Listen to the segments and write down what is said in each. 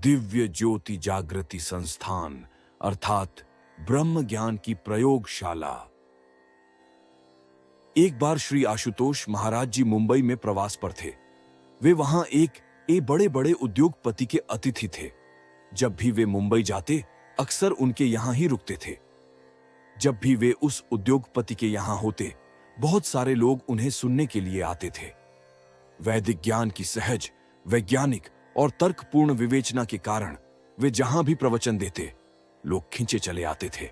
दिव्य ज्योति जागृति संस्थान अर्थात ब्रह्म ज्ञान की प्रयोगशाला। एक बार श्री आशुतोष महाराज जी मुंबई में प्रवास पर थे। वे वहां एक बड़े बड़े उद्योगपति के अतिथि थे। जब भी वे मुंबई जाते अक्सर उनके यहां ही रुकते थे। जब भी वे उस उद्योगपति के यहां होते बहुत सारे लोग उन्हें सुनने के लिए आते थे। वैदिक ज्ञान की सहज, वैज्ञानिक और तर्कपूर्ण विवेचना के कारण वे जहां भी प्रवचन देते लोग खींचे चले आते थे।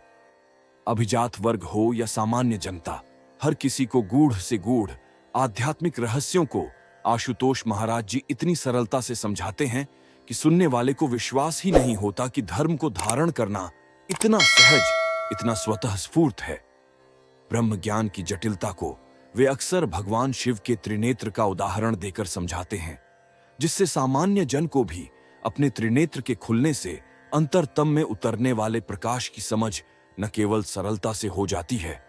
अभिजात वर्ग हो या सामान्य जनता, हर किसी को गूढ़ से गूढ़ आध्यात्मिक रहस्यों को आशुतोष महाराज जी इतनी सरलता से समझाते हैं कि सुनने वाले को विश्वास ही नहीं होता कि धर्म को धारण करना इतना सहज, इतना स्वतः स्फूर्त है। ब्रह्म ज्ञान की जटिलता को वे अक्सर भगवान शिव के त्रिनेत्र का उदाहरण देकर समझाते हैं, जिससे सामान्य जन को भी अपने त्रिनेत्र के खुलने से अंतरतम में उतरने वाले प्रकाश की समझ न केवल सरलता से हो जाती है,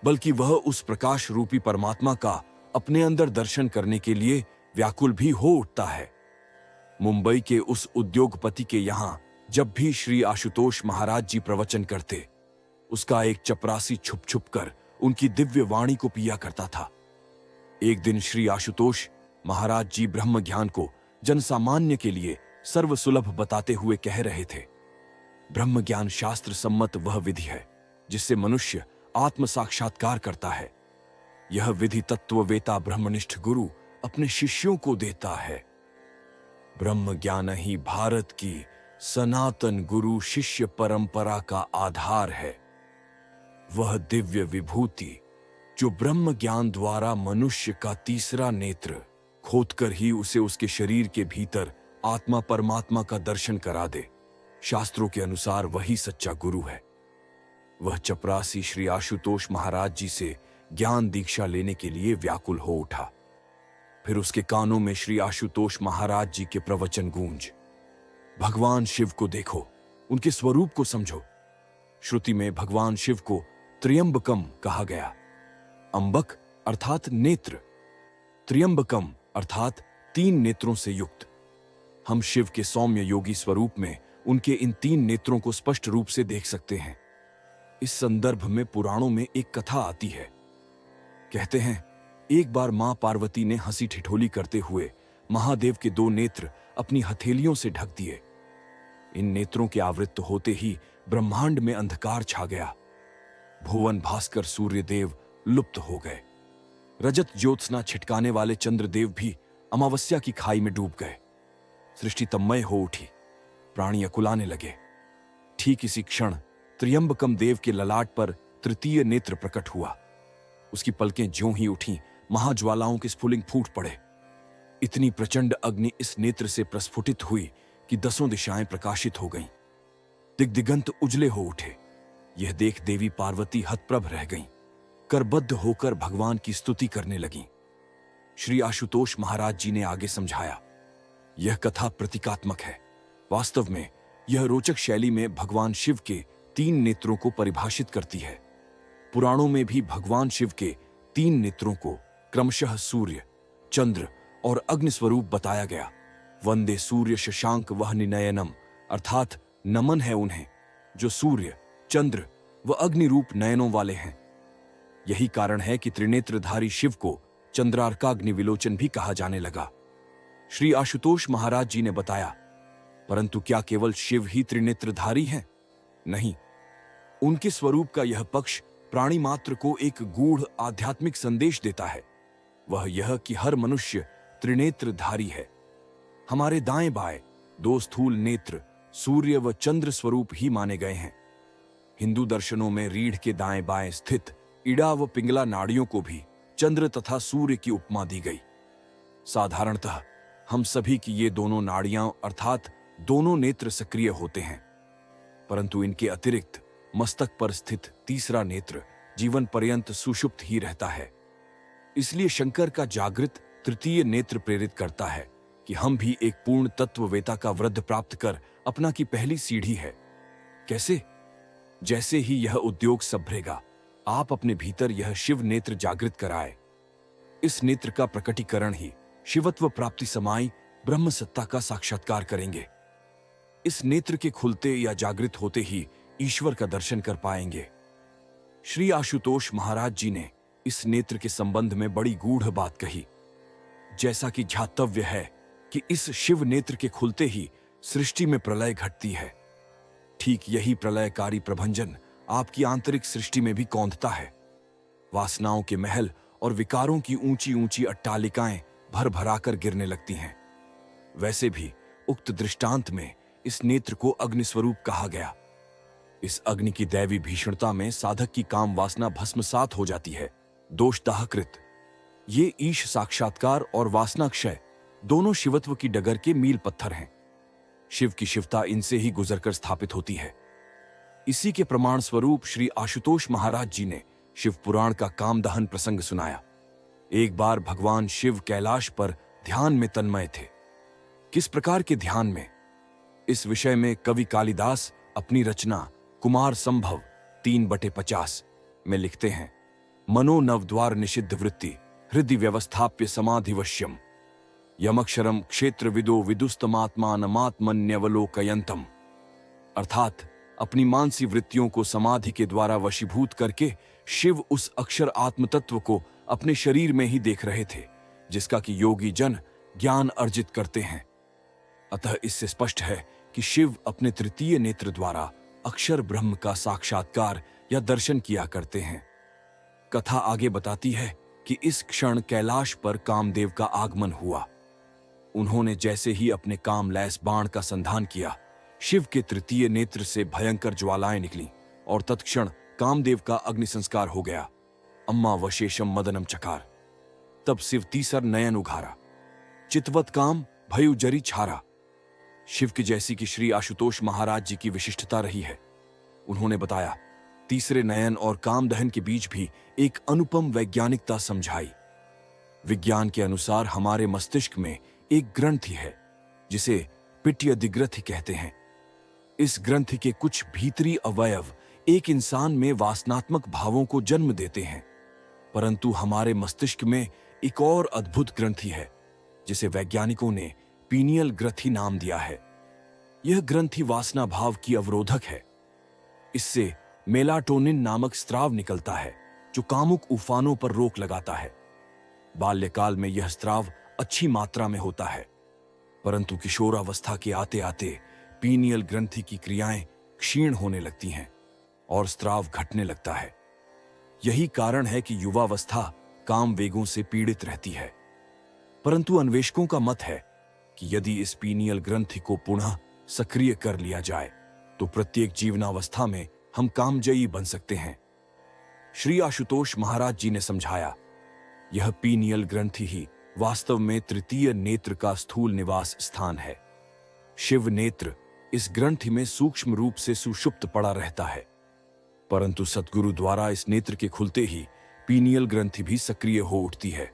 बल्कि वह उस प्रकाश रूपी परमात्मा का अपने अंदर दर्शन करने के लिए व्याकुल भी हो उठता है। मुंबई के उस उद्योगपति के यहां जब भी श्री आशुतोष महाराज जी प्रवचन करते, उसका एक चपरासी छुप छुप कर उनकी दिव्य वाणी को पिया करता था। एक दिन श्री आशुतोष महाराज जी ब्रह्म ज्ञान को जनसामान्य के लिए सर्वसुलभ बताते हुए कह रहे थे, ब्रह्म ज्ञान शास्त्र सम्मत वह विधि है जिससे मनुष्य आत्म साक्षात्कार करता है। यह विधि तत्ववेता ब्रह्मनिष्ठ गुरु अपने शिष्यों को देता है। ब्रह्म ज्ञान ही भारत की सनातन गुरु शिष्य परंपरा का आधार है। वह दिव्य विभूति जो ब्रह्म ज्ञान द्वारा मनुष्य का तीसरा नेत्र खोदकर ही उसे उसके शरीर के भीतर आत्मा परमात्मा का दर्शन करा दे, शास्त्रों के अनुसार वही सच्चा गुरु है। वह चपरासी श्री आशुतोष महाराज जी से ज्ञान दीक्षा लेने के लिए व्याकुल हो उठा। फिर उसके कानों में श्री आशुतोष महाराज जी के प्रवचन गूंज, भगवान शिव को देखो, उनके स्वरूप को समझो। श्रुति में भगवान शिव को त्र्यंबकम कहा गया। अंबक अर्थात नेत्र, त्र्यंबकम अर्थात 3 नेत्रों से युक्त। हम शिव के सौम्य योगी स्वरूप में उनके इन 3 नेत्रों को स्पष्ट रूप से देख सकते हैं। इस संदर्भ में पुराणों में एक कथा आती है। कहते हैं, एक बार मां पार्वती ने हंसी ठिठोली करते हुए महादेव के 2 नेत्र अपनी हथेलियों से ढक दिए। इन नेत्रों के आवृत्त होते ही ब्रह्मांड में अंधकार छा गया। भुवन भास्कर सूर्यदेव लुप्त हो गए। रजत ज्योत्सना छिटकाने वाले चंद्रदेव भी अमावस्या की खाई में डूब गए। सृष्टि तन्मय हो उठी, प्राणी अकुलाने लगे। ठीक इसी क्षण त्र्यंबकम देव के ललाट पर तृतीय नेत्र प्रकट हुआ। उसकी पलकें ज्यों ही उठीं, महाज्वालाओं के स्फुलिंग फूट पड़े। इतनी प्रचंड अग्नि इस नेत्र से प्रस्फुटित हुई कि 10 दिशाएं प्रकाशित हो गईं। दिग्दिगंत उजले हो उठे। यह देख देवी पार्वती हतप्रभ रह गईं। करबद्ध होकर भगवान की स्तुति करने लगीं। श्री आशुतोष महाराज जी ने आगे समझाया, यह कथा प्रतीकात्मक है। वास्तव में यह रोचक शैली में भगवान शिव के 3 नेत्रों को परिभाषित करती है। पुराणों में भी भगवान शिव के 3 नेत्रों को क्रमशः सूर्य, चंद्र और अग्नि स्वरूप बताया गया। वंदे सूर्य शशांक वहनि नयनम अर्थात नमन है उन्हें जो सूर्य, चंद्र व अग्नि रूप नयनों वाले हैं। यही कारण है कि त्रिनेत्रधारी शिव को चंद्रार्काग्नि विलोचन भी कहा जाने लगा। श्री आशुतोष महाराज जी ने बताया, परंतु क्या केवल शिव ही त्रिनेत्रधारी हैं? नहीं, उनके स्वरूप का यह पक्ष प्राणी मात्र को एक गूढ़ आध्यात्मिक संदेश देता है। वह यह कि हर मनुष्य त्रिनेत्रधारी है। हमारे दाएं बाएं 2 स्थूल नेत्र सूर्य व चंद्र स्वरूप ही माने गए हैं। हिंदू दर्शनों में रीढ़ के दाएं बाएं स्थित इड़ा व पिंगला नाड़ियों को भी चंद्र तथा सूर्य की उपमा दी गई। साधारणतः हम सभी की ये दोनों नाड़ियां अर्थात दोनों नेत्र सक्रिय होते हैं, परंतु इनके अतिरिक्त मस्तक पर स्थित तीसरा नेत्र जीवन पर्यंत सुषुप्त ही रहता है। इसलिए शंकर का जागृत तृतीय नेत्र प्रेरित करता है कि हम भी एक पूर्ण तत्ववेता का वृद्ध प्राप्त कर अपना की पहली सीढ़ी है। कैसे? जैसे ही यह उद्योग सभरेगा, आप अपने भीतर यह शिव नेत्र जागृत कराए। इस नेत्र का प्रकटीकरण ही शिवत्व प्राप्ति समाई ब्रह्म सत्ता का साक्षात्कार करेंगे। इस नेत्र के खुलते या जागृत होते ही ईश्वर का दर्शन कर पाएंगे। श्री आशुतोष महाराज जी ने इस नेत्र के संबंध में बड़ी गूढ़ बात कही। जैसा कि ध्यातव्य है कि इस शिव नेत्र के खुलते ही सृष्टि में प्रलय घटती है, ठीक यही प्रलयकारी प्रभंजन आपकी आंतरिक सृष्टि में भी कौंधता है। वासनाओं के महल और विकारों की ऊंची ऊंची अट्टालिकाएं भर भराकर गिरने लगती हैं। वैसे भी उक्त दृष्टांत में इस नेत्र को अग्निस्वरूप कहा गया। इस अग्नि की दैवी भीषणता में साधक की काम वासना भस्मसात हो जाती है, दोषदाहकृत। ये ईश साक्षात्कार और वासनाक्षय दोनों शिवत्व की डगर के मील पत्थर हैं। शिव की शिवता इनसे ही गुजरकर स्थापित होती है। इसी के प्रमाण स्वरूप श्री आशुतोष महाराज जी ने शिव पुराण का काम दहन प्रसंग सुनाया। एक बार भगवान शिव कैलाश पर ध्यान में तन्मय थे। किस प्रकार के ध्यान में, इस विषय में कवि कालिदास अपनी रचना कुमार संभव 3/50 में लिखते हैं। मनो नवद्वार निषिद्ध वृत्ति हृदय व्यवस्थाप्य समाधिवश्यम यमक्षरम क्षेत्र विदो विदुस्तमात्मानमात्मन्यवलोकयंतम। अर्थात अपनी मानसी वृत्तियों को समाधि के द्वारा वशीभूत करके शिव उस अक्षर आत्मतत्व को अपने शरीर में ही देख रहे थे, जिसका कि योगी जन ज्ञान अर्जित करते हैं। अतः इससे स्पष्ट है कि शिव अपने तृतीय नेत्र द्वारा अक्षर ब्रह्म का साक्षात्कार या दर्शन किया करते हैं। कथा आगे बताती है कि इस क्षण कैलाश पर कामदेव का आगमन हुआ। उन्होंने जैसे ही अपने कामलैस बाण का संधान किया, शिव के तृतीय नेत्र से भयंकर ज्वालाएं निकली और तत्क्षण कामदेव का अग्नि संस्कार हो गया। अम्मा वशेषम मदनम चकार। तब शिव तीसर नयन उघारा, चितवत काम भयु जरी छारा। शिव की जैसी कि श्री आशुतोष महाराज जी की विशिष्टता रही है। उन्होंने बताया, तीसरे नयन और काम दहन के बीच भी एक अनुपम वैज्ञानिकता समझाई। विज्ञान के अनुसार हमारे मस्तिष्क में एक ग्रंथि है जिसे पिट्यदिग्रंथि कहते हैं। इस ग्रंथि के कुछ भीतरी अवयव एक इंसान में वासनात्मक भावों को जन्म देते हैं, परंतु हमारे मस्तिष्क में एक और अद्भुत ग्रंथि है जिसे वैज्ञानिकों ने पीनियल ग्रंथि नाम दिया है। यह ग्रंथि वासना भाव की अवरोधक है। इससे मेलाटोनिन नामक स्राव निकलता है जो कामुक उफानों पर रोक लगाता है। बाल्यकाल में यह स्राव अच्छी मात्रा में होता है, परंतु किशोरावस्था के आते आते पीनियल ग्रंथि की क्रियाएं क्षीण होने लगती हैं और स्राव घटने लगता है। यही कारण है कि युवावस्था काम वेगों से पीड़ित रहती है। परंतु अन्वेषकों का मत है कि यदि इस पीनियल ग्रंथि को पुनः सक्रिय कर लिया जाए तो प्रत्येक जीवनावस्था में हम कामजयी बन सकते हैं। श्री आशुतोष महाराज जी ने समझाया, यह पीनियल ग्रंथि ही वास्तव में तृतीय नेत्र का स्थूल निवास स्थान है। शिव नेत्र इस ग्रंथि में सूक्ष्म रूप से सुषुप्त पड़ा रहता है, परंतु सद्गुरु द्वारा इस नेत्र के खुलते ही पीनियल ग्रंथि भी सक्रिय हो उठती है।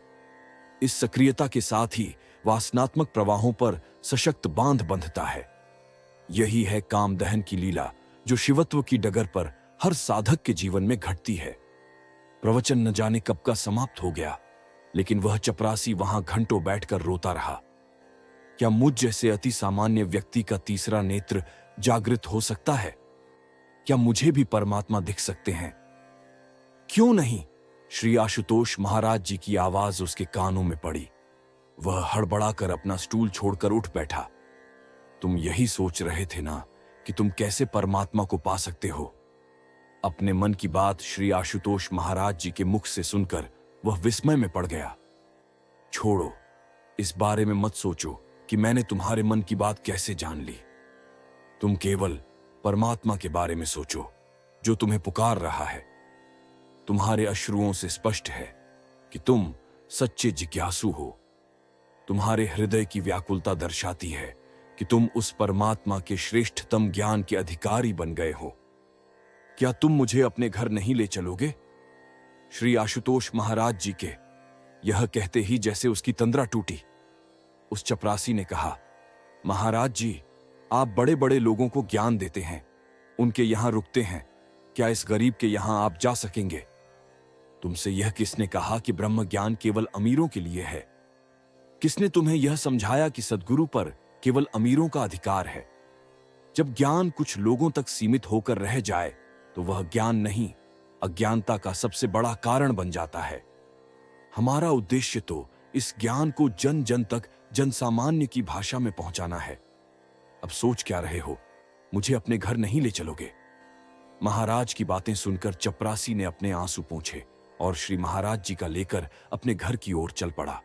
इस सक्रियता के साथ ही वासनात्मक प्रवाहों पर सशक्त बांध बंधता है। यही है काम दहन की लीला जो शिवत्व की डगर पर हर साधक के जीवन में घटती है। प्रवचन न जाने कब का समाप्त हो गया, लेकिन वह चपरासी वहां घंटों बैठकर रोता रहा। क्या मुझ जैसे अति सामान्य व्यक्ति का तीसरा नेत्र जागृत हो सकता है? क्या मुझे भी परमात्मा दिख सकते हैं? क्यों नहीं? श्री आशुतोष महाराज जी की आवाज उसके कानों में पड़ी। वह हड़बड़ाकर अपना स्टूल छोड़कर उठ बैठा। तुम यही सोच रहे थे ना कि तुम कैसे परमात्मा को पा सकते हो? अपने मन की बात श्री आशुतोष महाराज जी के मुख से सुनकर वह विस्मय में पड़ गया। छोड़ो, इस बारे में मत सोचो कि मैंने तुम्हारे मन की बात कैसे जान ली। तुम केवल परमात्मा के बारे में सोचो जो तुम्हें पुकार रहा है। तुम्हारे अश्रुओं से स्पष्ट है कि तुम सच्चे जिज्ञासु हो। तुम्हारे हृदय की व्याकुलता दर्शाती है कि तुम उस परमात्मा के श्रेष्ठतम ज्ञान के अधिकारी बन गए हो। क्या तुम मुझे अपने घर नहीं ले चलोगे? श्री आशुतोष महाराज जी के यह कहते ही जैसे उसकी तंद्रा टूटी। उस चपरासी ने कहा, महाराज जी, आप बड़े बड़े लोगों को ज्ञान देते हैं, उनके यहां रुकते हैं, क्या इस गरीब के यहां आप जा सकेंगे? तुमसे यह किसने कहा कि ब्रह्म ज्ञान केवल अमीरों के लिए है? किसने तुम्हें यह समझाया कि सद्गुरु पर केवल अमीरों का अधिकार है? जब ज्ञान कुछ लोगों तक सीमित होकर रह जाए तो वह ज्ञान नहीं, अज्ञानता का सबसे बड़ा कारण बन जाता है। हमारा उद्देश्य तो इस ज्ञान को जन जन तक, जनसामान्य की भाषा में पहुंचाना है। अब सोच क्या रहे हो, मुझे अपने घर नहीं ले चलोगे? महाराज की बातें सुनकर चपरासी ने अपने आंसू पोंछे और श्री महाराज जी का लेकर अपने घर की ओर चल पड़ा।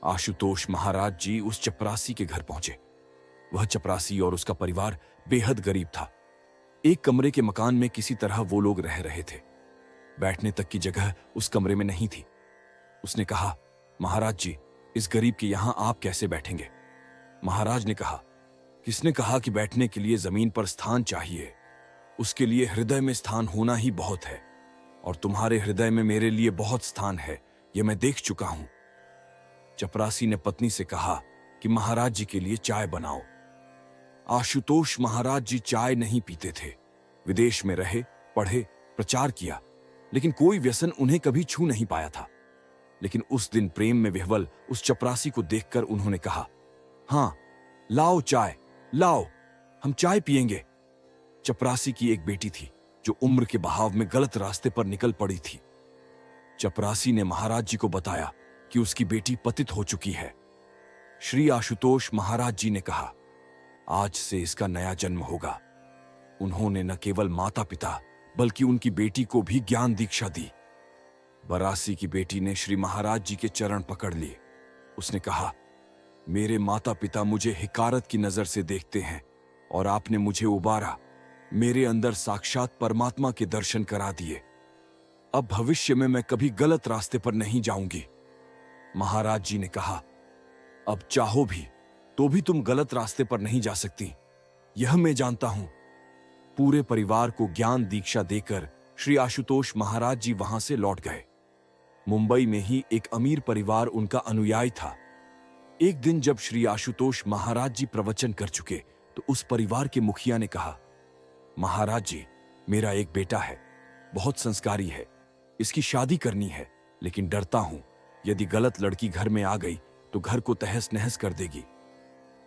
आशुतोष महाराज जी उस चपरासी के घर पहुंचे। वह चपरासी और उसका परिवार बेहद गरीब था। एक कमरे के मकान में किसी तरह वो लोग रह रहे थे। बैठने तक की जगह उस कमरे में नहीं थी। उसने कहा, महाराज जी, इस गरीब के यहां आप कैसे बैठेंगे? महाराज ने कहा, किसने कहा कि बैठने के लिए जमीन पर स्थान चाहिए? उसके लिए हृदय में स्थान होना ही बहुत है, और तुम्हारे हृदय में मेरे लिए बहुत स्थान है, यह मैं देख चुका हूं। चपरासी ने पत्नी से कहा कि महाराज जी के लिए चाय बनाओ। आशुतोष महाराज जी चाय नहीं पीते थे। विदेश में रहे, पढ़े, प्रचार किया, लेकिन कोई व्यसन उन्हें कभी छू नहीं पाया था। लेकिन उस दिन प्रेम में विह्वल उस चपरासी को देखकर उन्होंने कहा, हां, लाओ चाय, लाओ, हम चाय पिएंगे। चपरासी की एक बेटी थी जो उम्र के बहाव में गलत रास्ते पर निकल पड़ी थी। चपरासी ने महाराज जी को बताया कि उसकी बेटी पतित हो चुकी है। श्री आशुतोष महाराज जी ने कहा, आज से इसका नया जन्म होगा। उन्होंने न केवल माता पिता बल्कि उनकी बेटी को भी ज्ञान दीक्षा दी। बरासी की बेटी ने श्री महाराज जी के चरण पकड़ लिए। उसने कहा, मेरे माता पिता मुझे हिकारत की नजर से देखते हैं और आपने मुझे उबारा, मेरे अंदर साक्षात परमात्मा के दर्शन करा दिए। अब भविष्य में मैं कभी गलत रास्ते पर नहीं जाऊंगी। महाराज जी ने कहा, अब चाहो भी तो भी तुम गलत रास्ते पर नहीं जा सकती, यह मैं जानता हूं। पूरे परिवार को ज्ञान दीक्षा देकर श्री आशुतोष महाराज जी वहां से लौट गए। मुंबई में ही एक अमीर परिवार उनका अनुयायी था। एक दिन जब श्री आशुतोष महाराज जी प्रवचन कर चुके तो उस परिवार के मुखिया ने कहा, महाराज जी, मेरा एक बेटा है, बहुत संस्कारी है, इसकी शादी करनी है, लेकिन डरता हूं यदि गलत लड़की घर में आ गई तो घर को तहस नहस कर देगी।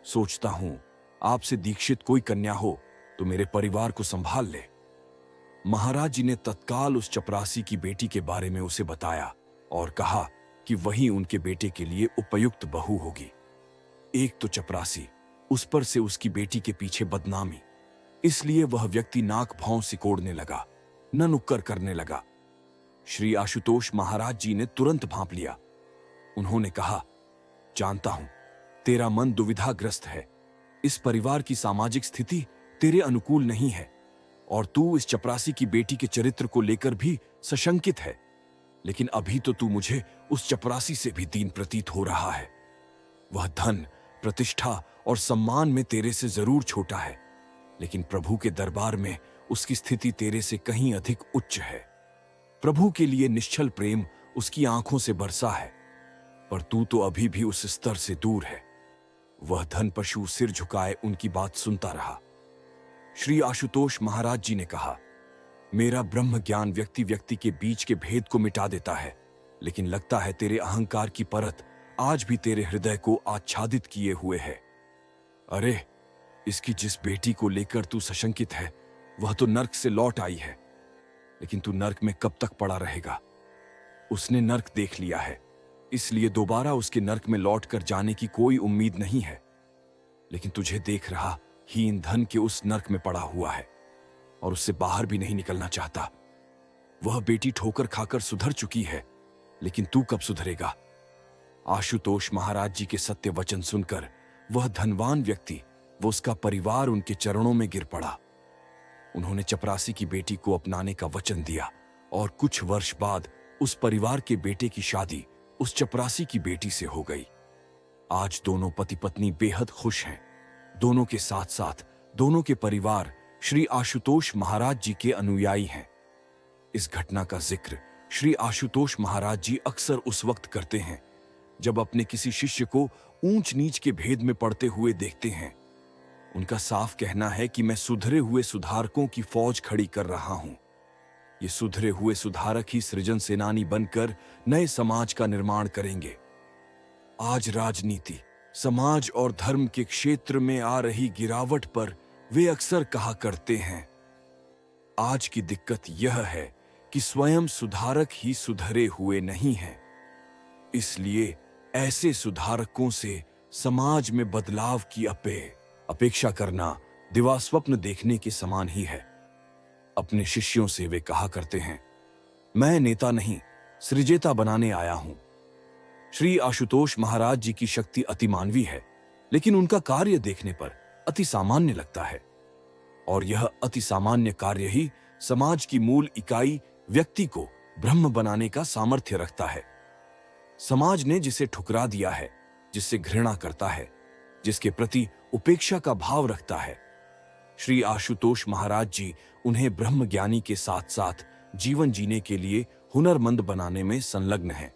सोचता हूं आपसे दीक्षित कोई कन्या हो तो मेरे परिवार को संभाल ले। महाराज जी ने तत्काल उस चपरासी की बेटी के बारे में उसे बताया और कहा कि वही उनके बेटे के लिए उपयुक्त बहू होगी। एक तो चपरासी, उस पर से उसकी बेटी के पीछे बदनामी, इसलिए वह व्यक्ति नाक भौं सिकोड़ने लगा, न नुक्कर करने लगा। श्री आशुतोष महाराज जी ने तुरंत भांप लिया। उन्होंने कहा, जानता हूं तेरा मन दुविधाग्रस्त है, इस परिवार की सामाजिक स्थिति तेरे अनुकूल नहीं है और तू इस चपरासी की बेटी के चरित्र को लेकर भी सशंकित है, लेकिन अभी तो तू मुझे उस चपरासी से भी दीन प्रतीत हो रहा है। वह धन, प्रतिष्ठा और सम्मान में तेरे से जरूर छोटा है, लेकिन प्रभु के दरबार में उसकी स्थिति तेरे से कहीं अधिक उच्च है। प्रभु के लिए निश्चल प्रेम उसकी आंखों से बरसा है, पर तू तो अभी भी उस स्तर से दूर है। वह धन पशु सिर झुकाए उनकी बात सुनता रहा। श्री आशुतोष महाराज जी ने कहा, मेरा ब्रह्म ज्ञान व्यक्ति व्यक्ति के बीच के भेद को मिटा देता है, लेकिन लगता है तेरे अहंकार की परत आज भी तेरे हृदय को आच्छादित किए हुए है। अरे, इसकी जिस बेटी को लेकर तू सशंकित है वह तो नर्क से लौट आई है, लेकिन तू नर्क में कब तक पड़ा रहेगा? उसने नर्क देख लिया है, इसलिए दोबारा उसके नर्क में लौट कर जाने की कोई उम्मीद नहीं है। लेकिन तुझे देख रहा हीन धन के उस नर्क में पड़ा हुआ है और उससे बाहर भी नहीं निकलना चाहता। वह बेटी ठोकर खाकर सुधर चुकी है, लेकिन तू कब सुधरेगा? आशुतोष महाराज जी के सत्य वचन सुनकर वह धनवान व्यक्ति, वो उसका परिवार उनके चरणों में गिर पड़ा। उन्होंने चपरासी की बेटी को अपनाने का वचन दिया और कुछ वर्ष बाद उस परिवार के बेटे की शादी उस चपरासी की बेटी से हो गई। आज दोनों पति पत्नी बेहद खुश हैं। दोनों के साथ साथ दोनों के परिवार श्री आशुतोष महाराज जी के अनुयायी हैं। इस घटना का जिक्र श्री आशुतोष महाराज जी अक्सर उस वक्त करते हैं जब अपने किसी शिष्य को ऊंच नीच के भेद में पड़ते हुए देखते हैं। उनका साफ कहना है कि मैं सुधरे हुए सुधारकों की फौज खड़ी कर रहा हूं। ये सुधरे हुए सुधारक ही सृजन सेनानी बनकर नए समाज का निर्माण करेंगे। आज राजनीति, समाज और धर्म के क्षेत्र में आ रही गिरावट पर वे अक्सर कहा करते हैं, आज की दिक्कत यह है कि स्वयं सुधारक ही सुधरे हुए नहीं हैं। इसलिए ऐसे सुधारकों से समाज में बदलाव की अपेक्षा करना दिवास्वप्न देखने के समान ही है। अपने शिष्यों से वे कहा करते हैं, मैं नेता नहीं, सृजेता बनाने आया हूं। श्री आशुतोष महाराज जी की शक्ति अति मानवी है, लेकिन उनका कार्य देखने पर अति सामान्य लगता है। और यह अति सामान्य कार्य ही समाज की मूल इकाई व्यक्ति को ब्रह्म बनाने का सामर्थ्य रखता है। समाज ने जिसे ठुकरा दिया है, जिससे घृणा करता है, जिसके प्रति उपेक्षा का भाव रखता है, श्री आशुतोष महाराज जी उन्हें ब्रह्म ज्ञानी के साथ साथ जीवन जीने के लिए हुनरमंद बनाने में संलग्न हैं।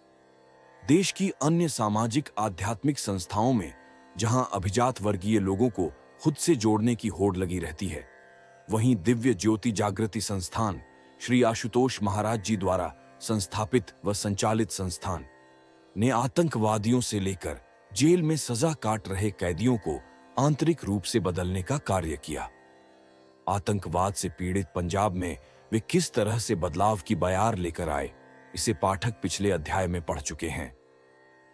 देश की अन्य सामाजिक आध्यात्मिक संस्थाओं में जहां अभिजात वर्गीय लोगों को खुद से जोड़ने की होड़ लगी रहती है, वहीं दिव्य ज्योति जागृति संस्थान श्री आशुतोष महाराज जी द्वारा संस्थापित व संचालित संस्थान ने आतंकवादियों से लेकर जेल में सजा काट रहे कैदियों को आंतरिक रूप से बदलने का कार्य किया। आतंकवाद से पीड़ित पंजाब में वे किस तरह से बदलाव की बयार लेकर आए, इसे पाठक पिछले अध्याय में पढ़ चुके हैं।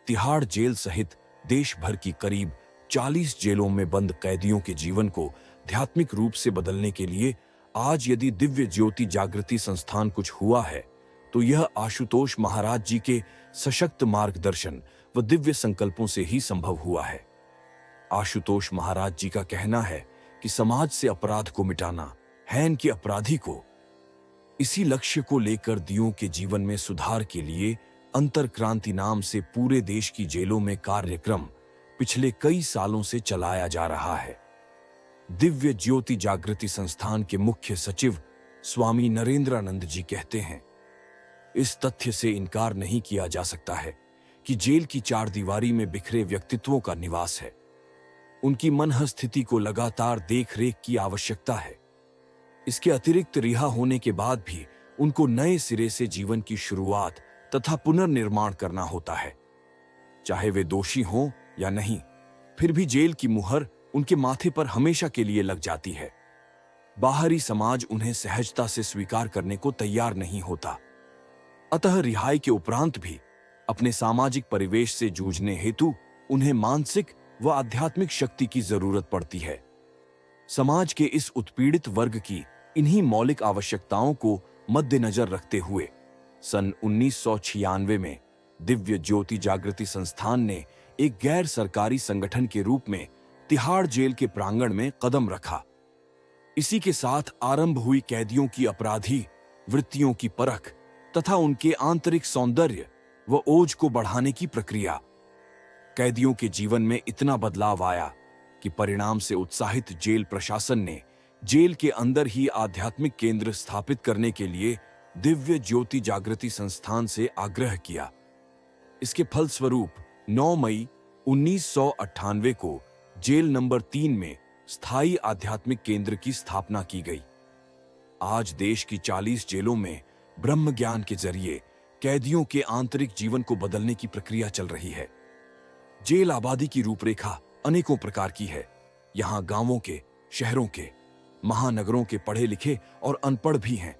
तिहाड़ जेल सहित देश भर की करीब 40 जेलों में बंद कैदियों के जीवन को आध्यात्मिक रूप से बदलने के लिए आज यदि दिव्य ज्योति जागृति संस्थान कुछ हुआ है, तो यह आशुतोष महाराज जी के सशक्त मार्गदर्शन व दिव्य संकल्पों से ही संभव हुआ है। आशुतोष महाराज जी का कहना है कि समाज से अपराध को मिटाना है इनके अपराधी को। इसी लक्ष्य को लेकर दियों के जीवन में सुधार के लिए अंतरक्रांति नाम से पूरे देश की जेलों में कार्यक्रम पिछले कई सालों से चलाया जा रहा है। दिव्य ज्योति जागृति संस्थान के मुख्य सचिव स्वामी नरेंद्रानंद जी कहते हैं, इस तथ्य से इनकार नहीं किया जा सकता है कि जेल की चार दीवारी में बिखरे व्यक्तित्वों का निवास है। उनकी मनः स्थिति को लगातार देखरेख की आवश्यकता है। इसके अतिरिक्त रिहा होने के बाद भी उनको नए सिरे से जीवन की शुरुआत तथा पुनर्निर्माण करना होता है। चाहे वे दोषी हों या नहीं, फिर भी जेल की मुहर उनके माथे पर हमेशा के लिए लग जाती है। बाहरी समाज उन्हें सहजता से स्वीकार करने को तैयार नहीं होता। अतः रिहाई के उपरांत भी अपने सामाजिक परिवेश से जूझने हेतु उन्हें मानसिक व आध्यात्मिक शक्ति की जरूरत पड़ती है। समाज के इस उत्पीड़ित वर्ग की इन्हीं मौलिक आवश्यकताओं को मद्देनजर रखते हुए सन 1996 में दिव्य ज्योति जागृति संस्थान ने एक गैर सरकारी संगठन के रूप में तिहाड़ जेल के प्रांगण में कदम रखा। इसी के साथ आरंभ हुई कैदियों की अपराधी वृत्तियों की परख तथा उनके आंतरिक सौंदर्य व ओज को बढ़ाने की प्रक्रिया। कैदियों के जीवन में इतना बदलाव आया कि परिणाम से उत्साहित जेल प्रशासन ने जेल के अंदर ही आध्यात्मिक केंद्र स्थापित करने के लिए दिव्य ज्योति जागृति संस्थान से आग्रह किया। इसके फलस्वरूप 9 मई 1998 को जेल नंबर 3 में स्थायी आध्यात्मिक केंद्र की स्थापना की गई। आज देश की 40 जेलों में ब्रह्म ज्ञान के जरिए कैदियों के आंतरिक जीवन को बदलने की प्रक्रिया चल रही है। जेल आबादी की रूपरेखा अनेकों प्रकार की है। यहाँ गांवों के, शहरों के, महानगरों के पढ़े लिखे और अनपढ़ भी हैं।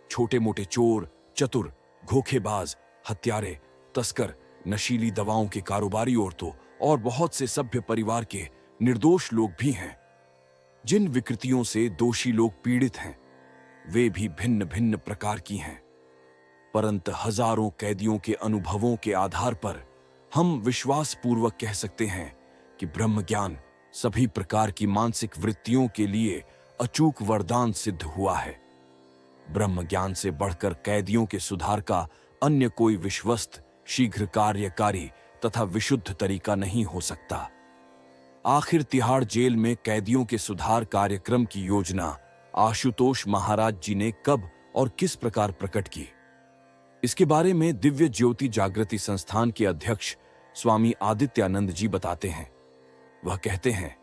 छोटे मोटे चोर, चतुर, धोखेबाज, हत्यारे, तस्कर, नशीली दवाओं के कारोबारी औरतों और बहुत से सभ्य परिवार के निर्दोष लोग भी हैं। जिन विकृतियों से दोषी लोग पीड़ित हैं, वे भी भिन्न भिन्न प्रकार की हैं। परंतु हजारों कैदियों के अनुभवों के आधार पर हम विश्वास पूर्वक कह सकते हैं कि ब्रह्म ज्ञान सभी प्रकार की मानसिक वृत्तियों के लिए अचूक वरदान सिद्ध हुआ है। ब्रह्म ज्ञान से बढ़कर कैदियों के सुधार का अन्य कोई विश्वस्त, शीघ्र कार्यकारी तथा विशुद्ध तरीका नहीं हो सकता। आखिर तिहाड़ जेल में कैदियों के सुधार कार्यक्रम की योजना आशुतोष महाराज जी ने कब और किस प्रकार प्रकट की, इसके बारे में दिव्य ज्योति जागृति संस्थान के अध्यक्ष स्वामी आदित्यानंद जी बताते हैं। वह कहते हैं,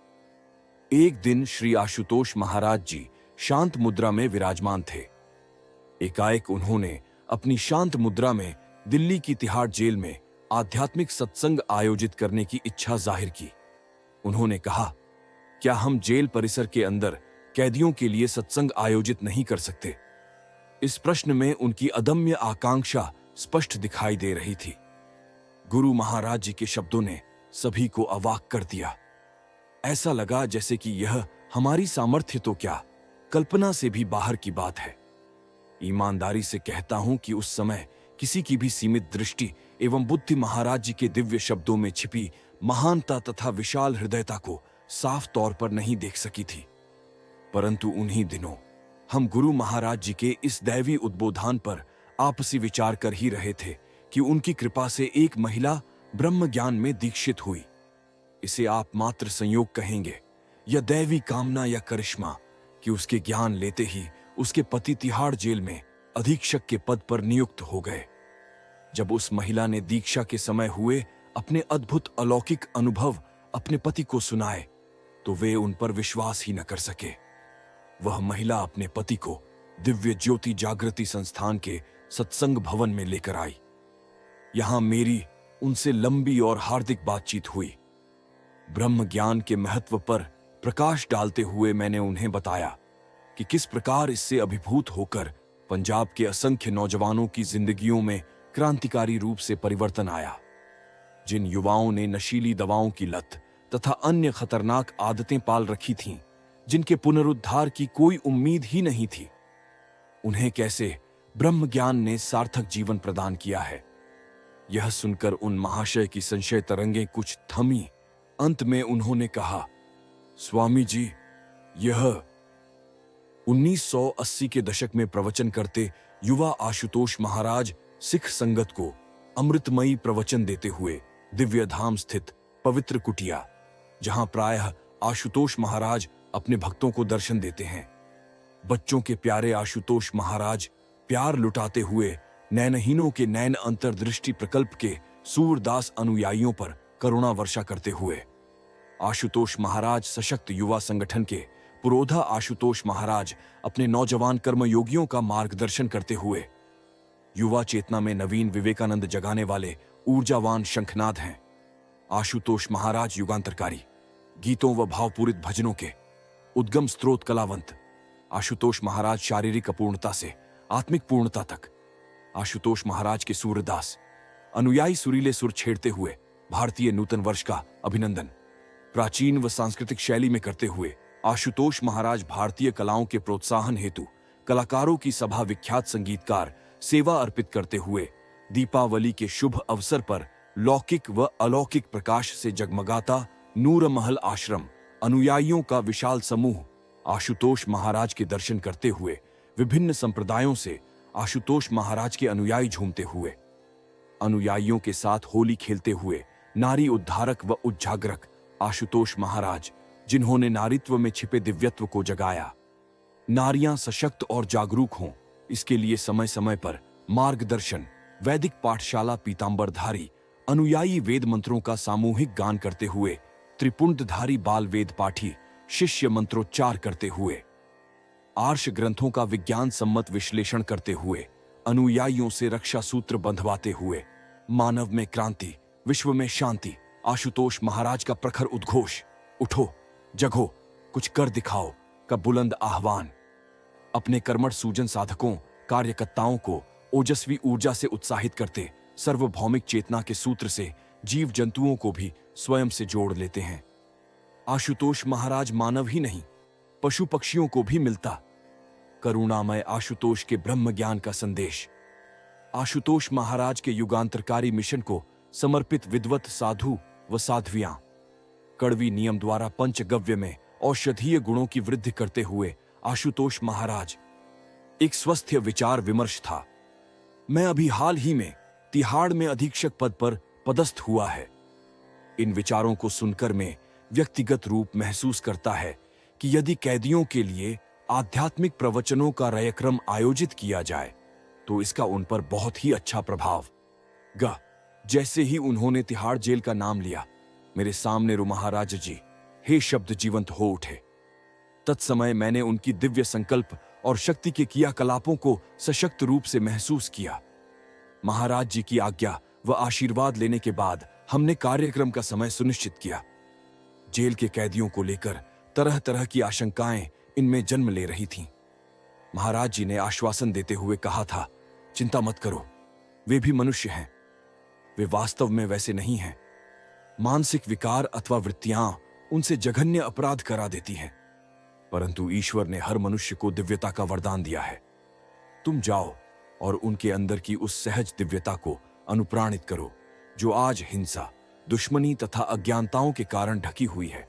एक दिन श्री आशुतोष महाराज जी शांत मुद्रा में विराजमान थे। एकाएक उन्होंने अपनी शांत मुद्रा में दिल्ली की तिहाड़ जेल में आध्यात्मिक सत्संग आयोजित करने की इच्छा जाहिर की। उन्होंने कहा क्या हम जेल परिसर के अंदर कैदियों के लिए सत्संग आयोजित नहीं कर सकते? इस प्रश्न में उनकी अदम्य आकांक्षा स्पष्ट दिखाई दे रही थी। गुरु महाराज जी के शब्दों ने सभी को अवाक कर दिया। ऐसा लगा जैसे कि यह हमारी सामर्थ्य तो क्या, कल्पना से भी बाहर की बात है। ईमानदारी से कहता हूं कि उस समय किसी की भी सीमित दृष्टि एवं बुद्धि महाराज जी के दिव्य शब्दों में छिपी महानता तथा विशाल हृदयता को साफ तौर पर नहीं देख सकी थी। परंतु उन्हीं दिनों हम गुरु महाराज जी के इस दैवी उद्बोधन पर आपसी विचार कर ही रहे थे कि उनकी कृपा से एक महिला ब्रह्म ज्ञान में दीक्षित हुई। इसे आप मात्र संयोग कहेंगे या दैवी कामना या करिश्मा कि उसके ज्ञान लेते ही उसके पति तिहाड़ जेल में अधीक्षक के पद पर नियुक्त हो गए। जब उस महिला ने दीक्षा के समय हुए अपने अद्भुत अलौकिक अनुभव अपने पति को सुनाए तो वे उन पर विश्वास ही न कर सके। वह महिला अपने पति को दिव्य ज्योति जागृति संस्थान के सत्संग भवन में लेकर आई। यहां मेरी उनसे लंबी और हार्दिक बातचीत हुई। ब्रह्म ज्ञान के महत्व पर प्रकाश डालते हुए मैंने उन्हें बताया कि किस प्रकार इससे अभिभूत होकर पंजाब के असंख्य नौजवानों की जिंदगियों में क्रांतिकारी रूप से परिवर्तन आया। जिन युवाओं ने नशीली दवाओं की लत तथा अन्य खतरनाक आदतें पाल रखी थीं, जिनके पुनरुद्धार की कोई उम्मीद ही नहीं थी, उन्हें कैसे ब्रह्म ज्ञान ने सार्थक जीवन प्रदान किया है। यह सुनकर उन महाशय की संशय तरंगें कुछ थमी। अंत में उन्होंने कहा, स्वामी जी, यह 1980 के दशक में प्रवचन करते युवा आशुतोष महाराज सिख संगत को अमृतमयी प्रवचन देते हुए दिव्य धाम स्थित पवित्र कुटिया, जहां प्रायः आशुतोष महाराज अपने भक्तों को दर्शन देते हैं, बच्चों के प्यारे आशुतोष महाराज प्यार लुटाते हुए नैनहीनों के नैन अंतर्दृष्टि प्रकल्प के सूरदास अनुयायियों पर करुणा वर्षा करते हुए, आशुतोष महाराज सशक्त युवा संगठन के पुरोधा आशुतोष महाराज अपने नौजवान कर्मयोगियों का मार्गदर्शन करते हुए, युवा चेतना में नवीन विवेकानंद जगाने वाले ऊर्जावान शंखनाद हैं। आशुतोष महाराज युगांतरकारी गीतों व भावपूरित भजनों के उद्गम स्त्रोत कलावंत। आशुतोष महाराज शारीरिक अपूर्णता से आत्मिक पूर्णता तक। आशुतोष महाराज के सूरदास अनुयायी सुरीले सुर छेड़ते हुए भारतीय नूतन वर्ष का अभिनंदन प्राचीन व सांस्कृतिक शैली में करते हुए आशुतोष महाराज भारतीय कलाओं के प्रोत्साहन हेतु कलाकारों की सभा विख्यात संगीतकार सेवा अर्पित करते हुए दीपावली के शुभ अवसर पर लौकिक व अलौकिक प्रकाश से जगमगाता नूरमहल आश्रम अनुयायियों का विशाल समूह आशुतोष महाराज के दर्शन करते हुए विभिन्न संप्रदायों से आशुतोष महाराज के अनुयायी झूमते हुए, अनुयायियों के साथ होली खेलते हुए नारी उद्धारक व उज्जागरक आशुतोष महाराज, जिन्होंने नारीत्व में छिपे दिव्यत्व को जगाया। नारियां सशक्त और जागरूक हों, इसके लिए समय समय पर मार्गदर्शन, वैदिक पाठशाला पीतांबरधारी अनुयायी वेद मंत्रों का सामूहिक गान करते हुए, त्रिपुंडधारी बाल वेद पाठी शिष्य मंत्रोच्चार करते हुए, आर्ष ग्रंथों का विज्ञान सम्मत विश्लेषण करते हुए, अनुयायियों से रक्षा सूत्र बंधवाते हुए, मानव में क्रांति, विश्व में शांति, आशुतोष महाराज का प्रखर उद्घोष, उठो जगो कुछ कर दिखाओ का बुलंद आह्वान, अपने कर्मठ सूजन साधकों कार्यकर्ताओं को ओजस्वी ऊर्जा से उत्साहित करते सार्वभौमिक चेतना के सूत्र से जीव जंतुओं को भी स्वयं से जोड़ लेते हैं। आशुतोष महाराज मानव ही नहीं, पशु पक्षियों को भी मिलता करुणामय आशुतोष के ब्रह्म ज्ञान का संदेश। आशुतोष महाराज के युगांतरकारी मिशन को समर्पित विद्वत साधु व साध्वियां कड़वी नियम द्वारा पंचगव्य में औषधीय गुणों की वृद्धि करते हुए आशुतोष महाराज एक स्वस्थ विचार विमर्श था। मैं अभी हाल ही में तिहाड़ में अधीक्षक पद पर पदस्थ हुआ है। इन विचारों को सुनकर मैं व्यक्तिगत रूप महसूस करता है कि यदि कैदियों के लिए आध्यात्मिक प्रवचनों का कार्यक्रम आयोजित किया जाए तो इसका उन पर बहुत ही अच्छा प्रभाव गा। जैसे ही उन्होंने तिहाड़ जेल का नाम लिया, मेरे सामने रू महाराज जी हे शब्द जीवंत हो उठे। तत्समय मैंने उनकी दिव्य संकल्प और शक्ति के क्रियाकलापों को सशक्त रूप से महसूस किया। महाराज जी की आज्ञा व आशीर्वाद लेने के बाद हमने कार्यक्रम का समय सुनिश्चित किया। जेल के कैदियों को लेकर तरह तरह की आशंकाएं इनमें जन्म ले रही थीं। महाराज जी ने आश्वासन देते हुए कहा था, चिंता मत करो, वे भी मनुष्य हैं, वे वास्तव में वैसे नहीं हैं। मानसिक विकार अथवा वृत्तियां उनसे जघन्य अपराध करा देती हैं, परंतु ईश्वर ने हर मनुष्य को दिव्यता का वरदान दिया है। तुम जाओ और उनके अंदर की उस सहज दिव्यता को अनुप्राणित करो जो आज हिंसा, दुश्मनी तथा अज्ञानताओं के कारण ढकी हुई है।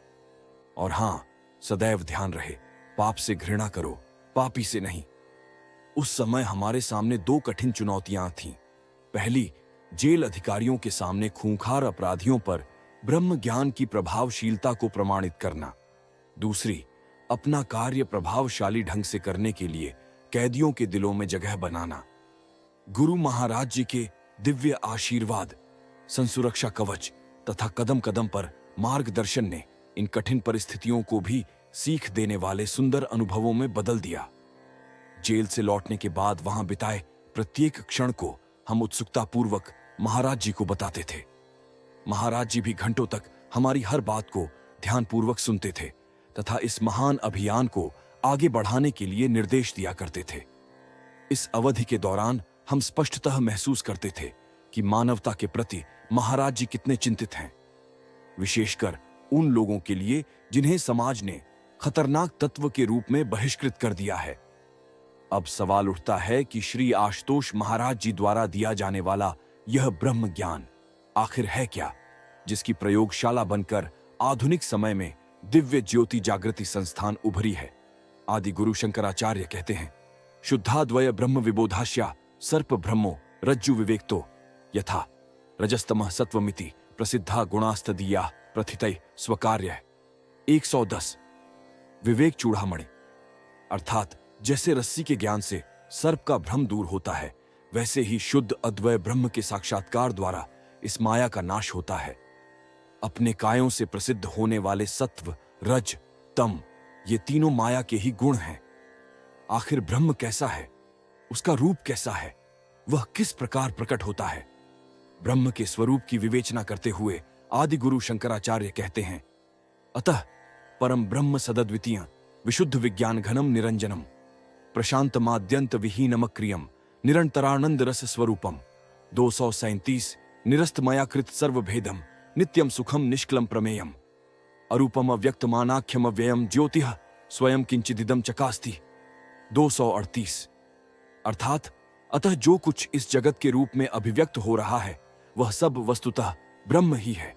और हां, सदैव ध्यान रहे, पाप से घृणा करो, पापी से नहीं। उस समय हमारे सामने दो कठिन चुनौतियां थीं। पहली, जेल अधिकारियों के सामने खूंखार अपराधियों पर ब्रह्म ज्ञान की प्रभावशीलता को प्रमाणित करना। दूसरी, अपना कार्य प्रभावशाली ढंग से करने के लिए कैदियों के दिलों में जगह बनाना। गुरु महाराज जी के दिव्य आशीर्वाद, संसुरक्षा कवच तथा कदम कदम पर मार्गदर्शन ने इन कठिन परिस्थितियों को भी सीख देने वाले सुंदर अनुभवों में बदल दिया। जेल से लौटने के बाद वहां बिताए प्रत्येक क्षण को हम उत्सुकतापूर्वक महाराज जी को बताते थे। महाराज जी भी घंटों तक हमारी हर बात को ध्यानपूर्वक सुनते थे तथा इस महान अभियान को आगे बढ़ाने के लिए निर्देश दिया करते थे। इस अवधि के दौरान हम स्पष्टतः महसूस करते थे कि मानवता के प्रति महाराज जी कितने चिंतित हैं, विशेषकर उन लोगों के लिए जिन्हें समाज ने खतरनाक तत्व के रूप में बहिष्कृत कर दिया है। अब सवाल उठता है कि श्री आशुतोष महाराज जी द्वारा दिया जाने वाला यह ब्रह्म ज्ञान आखिर है क्या, जिसकी प्रयोगशाला बनकर आधुनिक समय में दिव्य ज्योति जागृति संस्थान उभरी है। आदि गुरु शंकराचार्य कहते हैं, शुद्धाद्वय ब्रह्म विबोधास्या सर्प ब्रह्मो रज्जु विवेक्तो यथा रजस्तमः सत्वमिति प्रसिद्धा गुणास्तदीया प्रथितय स्वकार्य। 110। विवेक चूड़ामणि, अर्थात जैसे रस्सी के ज्ञान से सर्प का भ्रम दूर होता है, वैसे ही शुद्ध अद्वय ब्रह्म के साक्षात्कार द्वारा इस माया का नाश होता है। अपने कायों से प्रसिद्ध होने वाले सत्व, रज, तम, ये तीनों माया के ही गुण हैं। आखिर ब्रह्म कैसा है, उसका रूप कैसा है, वह किस प्रकार प्रकट होता है? ब्रह्म के स्वरूप की विवेचना करते हुए आदि गुरु शंकराचार्य कहते हैं, अतः परम ब्रह्म सदद्वितीय विशुद्ध विज्ञान घनम निरंजनम प्रशांत माद्यंत विहीनमक्रियम निरंतरानंद रस स्वरूपम। 237। निरस्त मयाकृत सर्वभेदम नित्यम सुखम निष्कलम प्रमेयम अरूपम अव्यक्तमानाख्यम अव्ययम ज्योतिः स्वयं किंचिदिदम चकास्ति। 238। अर्थात अतः जो कुछ इस जगत के रूप में अभिव्यक्त हो रहा है वह सब वस्तुतः ब्रह्म ही है।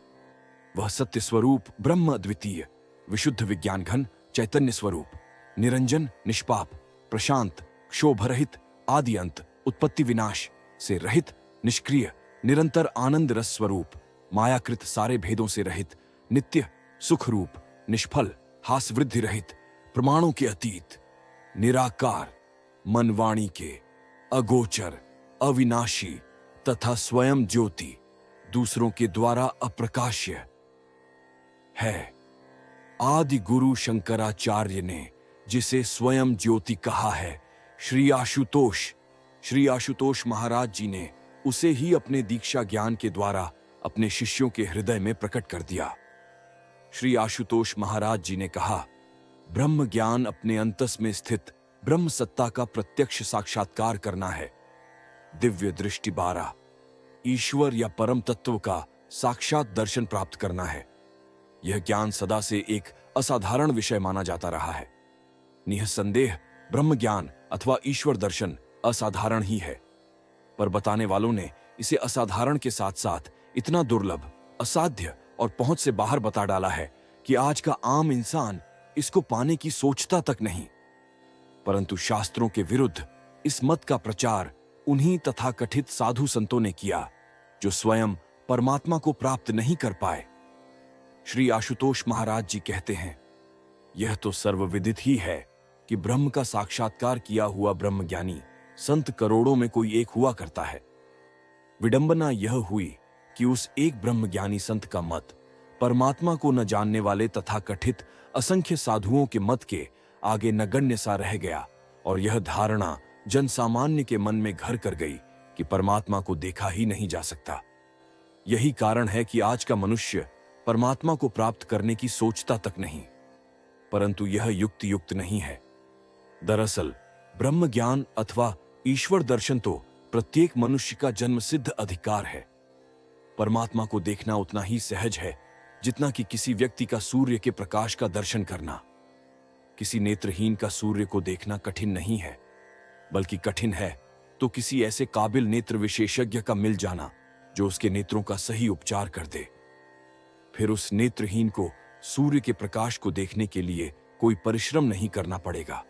वह सत्य स्वरूप ब्रह्म अद्वितीय, विशुद्ध विज्ञान घन चैतन्य स्वरूप, निरंजन, निष्पाप, प्रशांत, क्षोभरहित, आदि अंत, उत्पत्ति विनाश से रहित, निष्क्रिय, निरंतर आनंद रस स्वरूप, मायाकृत सारे भेदों से रहित, नित्य सुख रूप, निष्फल, हास वृद्धि रहित, प्रमाणों के अतीत, निराकार, मनवाणी के, अगोचर, अविनाशी तथा स्वयं ज्योति, दूसरों के द्वारा अप्रकाश्य है। आदि गुरु शंकराचार्य ने जिसे स्वयं ज्योति कहा है, श्री आशुतोष महाराज जी ने उसे ही अपने दीक्षा ज्ञान के द्वारा अपने शिष्यों के हृदय में प्रकट कर दिया। श्री आशुतोष महाराज जी ने कहा, ब्रह्म ज्ञान अपने अंतस में स्थित ब्रह्म सत्ता का प्रत्यक्ष साक्षात्कार करना है। दिव्य दृष्टि 12, ईश्वर या परम तत्व का साक्षात दर्शन प्राप्त करना है। यह ज्ञान सदा से एक असाधारण विषय माना जाता रहा है। निःसंदेह ब्रह्म ज्ञान अथवा ईश्वर दर्शन असाधारण ही है, पर बताने वालों ने इसे असाधारण के साथ साथ इतना दुर्लभ, असाध्य और पहुंच से बाहर बता डाला है कि आज का आम इंसान इसको पाने की सोचता तक नहीं। परंतु शास्त्रों के विरुद्ध इस मत का प्रचार उन्हीं तथाकथित साधु संतों ने किया जो स्वयं परमात्मा को प्राप्त नहीं कर पाए। श्री आशुतोष महाराज जी कहते हैं, यह तो सर्वविदित ही है कि ब्रह्म का साक्षात्कार किया हुआ ब्रह्मज्ञानी संत करोड़ों में कोई एक हुआ करता है। विडंबना यह हुई कि उस एक ब्रह्मज्ञानी संत का मत परमात्मा को न जानने वाले तथाकथित असंख्य साधुओं के मत के आगे नगण्य सा रह गया और यह धारणा जनसामान्य के मन में घर कर गई कि परमात्मा को देखा ही नहीं जा सकता। यही कारण है कि आज का मनुष्य परमात्मा को प्राप्त करने की सोचता तक नहीं। परंतु यह युक्त नहीं है। दरअसल ब्रह्म ज्ञान अथवा ईश्वर दर्शन तो प्रत्येक मनुष्य का जन्मसिद्ध अधिकार है। परमात्मा को देखना उतना ही सहज है जितना कि किसी व्यक्ति का सूर्य के प्रकाश का दर्शन करना। किसी नेत्रहीन का सूर्य को देखना कठिन नहीं है, बल्कि कठिन है तो किसी ऐसे काबिल नेत्र विशेषज्ञ का मिल जाना जो उसके नेत्रों का सही उपचार कर दे। फिर उस नेत्रहीन को सूर्य के प्रकाश को देखने के लिए कोई परिश्रम नहीं करना पड़ेगा।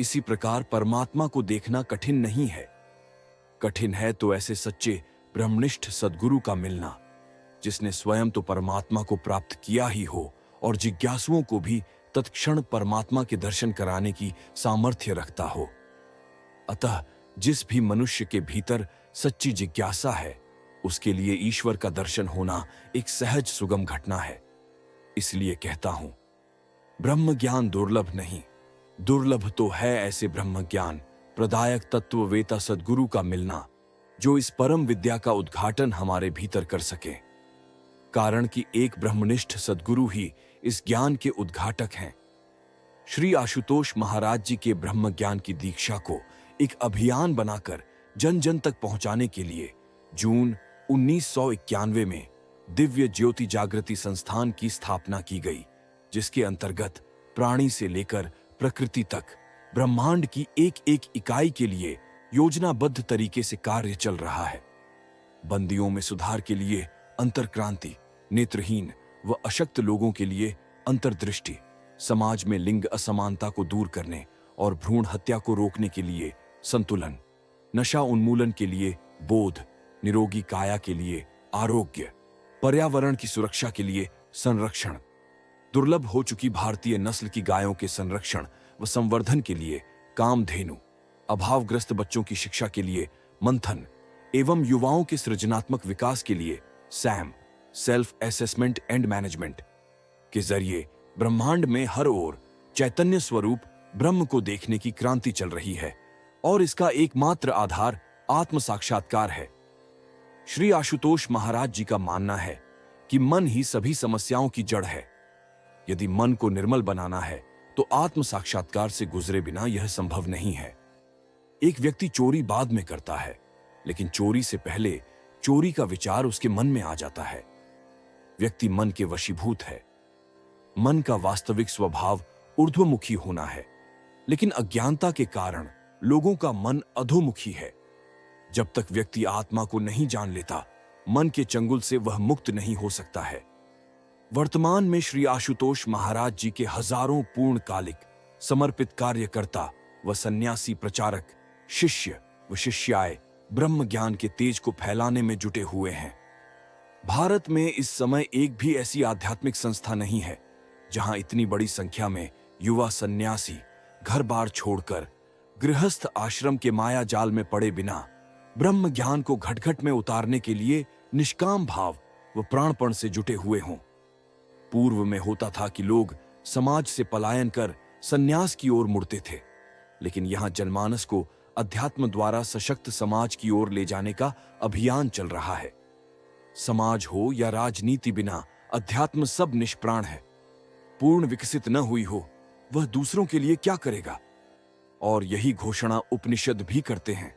इसी प्रकार परमात्मा को देखना कठिन नहीं है। कठिन है तो ऐसे सच्चे ब्रह्मनिष्ठ सद्गुरु का मिलना, जिसने स्वयं तो परमात्मा को प्राप्त किया ही हो और जिज्ञासुओं को भी तत्क्षण परमात्मा के दर्शन कराने की सामर्थ्य रखता हो। अतः जिस भी मनुष्य के भीतर सच्ची जिज्ञासा है, उसके लिए ईश्वर का दर्शन होना एक सहज सुगम घटना है। इसलिए कहता हूं, ब्रह्म ज्ञान दुर्लभ नहीं, दुर्लभ तो है ऐसे ब्रह्म ज्ञान प्रदायक तत्ववेता सद्गुरु का मिलना, जो इस परम विद्या का उद्घाटन हमारे भीतर कर सके। कारण कि एक ब्रह्मनिष्ठ सद्गुरु ही इस ज्ञान के उद्घाटक हैं। श्री आशुतोष महाराज जी के ब्रह्म ज्ञान की दीक्षा को एक अभियान बनाकर जन जन तक पहुंचाने के लिए जून 1991 में दिव्य ज्योति जागृति संस्थान की स्थापना की गई, जिसके अंतर्गत प्राणी से लेकर प्रकृति तक ब्रह्मांड की एक एक इकाई के लिए योजनाबद्ध तरीके से कार्य चल रहा है। बंदियों में सुधार के लिए अंतर्क्रांति, नेत्रहीन व अशक्त लोगों के लिए अंतर्दृष्टि, समाज में लिंग असमानता को दूर करने और भ्रूण हत्या को रोकने के लिए संतुलन, नशा उन्मूलन के लिए बोध, निरोगी काया के लिए आरोग्य, पर्यावरण की सुरक्षा के लिए संरक्षण, दुर्लभ हो चुकी भारतीय नस्ल की गायों के संरक्षण व संवर्धन के लिए कामधेनु, अभावग्रस्त बच्चों की शिक्षा के लिए मंथन एवं युवाओं के सृजनात्मक विकास के लिए Sam, self assessment and management के जरिए ब्रह्मांड में हर ओर चैतन्य स्वरूप ब्रह्म को देखने की क्रांति चल रही है और इसका एकमात्र आधार आत्म साक्षात्कार है। श्री आशुतोष महाराज जी का मानना है कि मन ही सभी समस्याओं की जड़ है। यदि मन को निर्मल बनाना है तो आत्म साक्षात्कार से गुजरे बिना यह संभव नहीं है। एक व्यक्ति चोरी बाद में करता है, लेकिन चोरी से पहले चोरी का विचार उसके मन में आ जाता है। व्यक्ति मन के वशीभूत है। मन का वास्तविक स्वभाव ऊर्ध्वमुखी होना है, लेकिन अज्ञानता के कारण लोगों का मन अधोमुखी है। जब तक व्यक्ति आत्मा को नहीं जान लेता, मन के चंगुल से वह मुक्त नहीं हो सकता है। वर्तमान में श्री आशुतोष महाराज जी के हजारों पूर्णकालिक समर्पित कार्यकर्ता व सन्यासी प्रचारक, शिष्य व शिष्याएं ब्रह्म ज्ञान के तेज को फैलाने में जुटे हुए हैं। भारत में इस समय एक भी ऐसी आध्यात्मिक संस्था नहीं है जहां इतनी बड़ी संख्या में युवा सन्यासी घर बार छोड़कर गृहस्थ आश्रम के माया जाल में पड़े बिना ब्रह्म ज्ञान को घट घट में उतारने के लिए निष्काम भाव व प्राणपण से जुटे हुए हों। पूर्व में होता था कि लोग समाज से पलायन कर सन्यास की ओर मुड़ते थे, लेकिन यहां जनमानस को अध्यात्म द्वारा सशक्त समाज की ओर ले जाने का अभियान चल रहा है। समाज हो या राजनीति, बिना अध्यात्म सब निष्प्राण है। पूर्ण विकसित न हुई हो वह दूसरों के लिए क्या करेगा? और यही घोषणा उपनिषद भी करते हैं।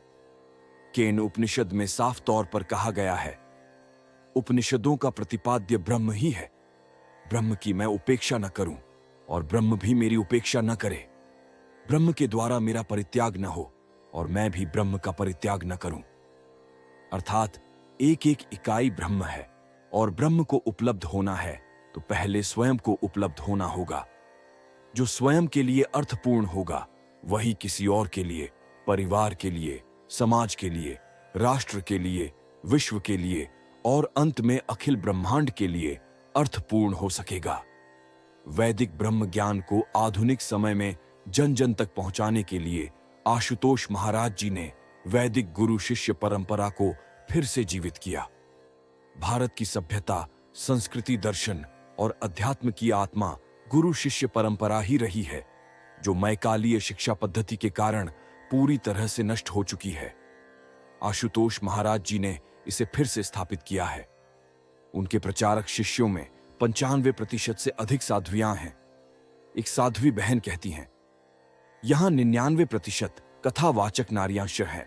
केन उपनिषद में साफ तौर पर कहा गया है, उपनिषदों का प्रतिपाद्य ब्रह्म ही है। ब्रह्म की मैं उपेक्षा न करूं और ब्रह्म भी मेरी उपेक्षा न करे। ब्रह्म के द्वारा मेरा परित्याग न हो और मैं भी ब्रह्म का परित्याग न करूं। अर्थात एक एक इकाई ब्रह्म है और ब्रह्म को उपलब्ध होना है तो पहले स्वयं को उपलब्ध होना होगा। जो स्वयं के लिए अर्थपूर्ण होगा वही किसी और के लिए, परिवार के लिए, समाज के लिए, राष्ट्र के लिए, विश्व के लिए और अंत में अखिल ब्रह्मांड के लिए अर्थपूर्ण हो सकेगा। वैदिक ब्रह्म ज्ञान को आधुनिक समय में जन जन तक पहुंचाने के लिए आशुतोष महाराज जी ने वैदिक गुरु शिष्य परंपरा को फिर से जीवित किया। भारत की सभ्यता, संस्कृति, दर्शन और अध्यात्म की आत्मा गुरु शिष्य परंपरा ही रही है, जो मैकालीय शिक्षा पद्धति के कारण पूरी तरह से नष्ट हो चुकी है। आशुतोष महाराज जी ने इसे फिर से स्थापित किया है। उनके प्रचारक शिष्यों में 95% से अधिक साध्वियां हैं। एक साध्वी बहन कहती हैं, यहां 99% कथावाचक नारियांश है।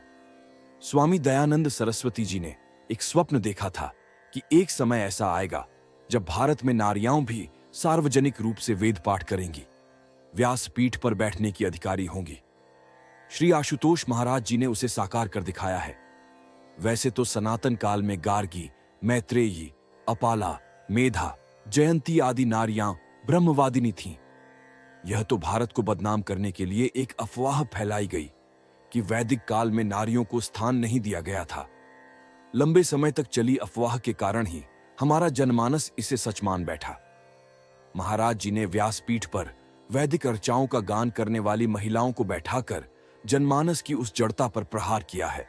स्वामी दयानंद सरस्वती जी ने एक स्वप्न देखा था कि एक समय ऐसा आएगा जब भारत में नारियां भी सार्वजनिक रूप से वेद पाठ करेंगी, व्यासपीठ पर बैठने की अधिकारी होंगी। श्री आशुतोष महाराज जी ने उसे साकार कर दिखाया है। वैसे तो सनातन काल में गार्गी, मैत्रेयी, अपाला, मेधा, जयंती आदि नारियां ब्रह्मवादिनी थीं। यह तो भारत को बदनाम करने के लिए एक अफवाह फैलाई गई कि वैदिक काल में नारियों को स्थान नहीं दिया गया था। लंबे समय तक चली अफवाह के कारण ही हमारा जनमानस इसे सच मान बैठा। महाराज जी ने व्यासपीठ पर वैदिक अर्चाओं का गान करने वाली महिलाओं को बैठाकर जनमानस की उस जड़ता पर प्रहार किया है।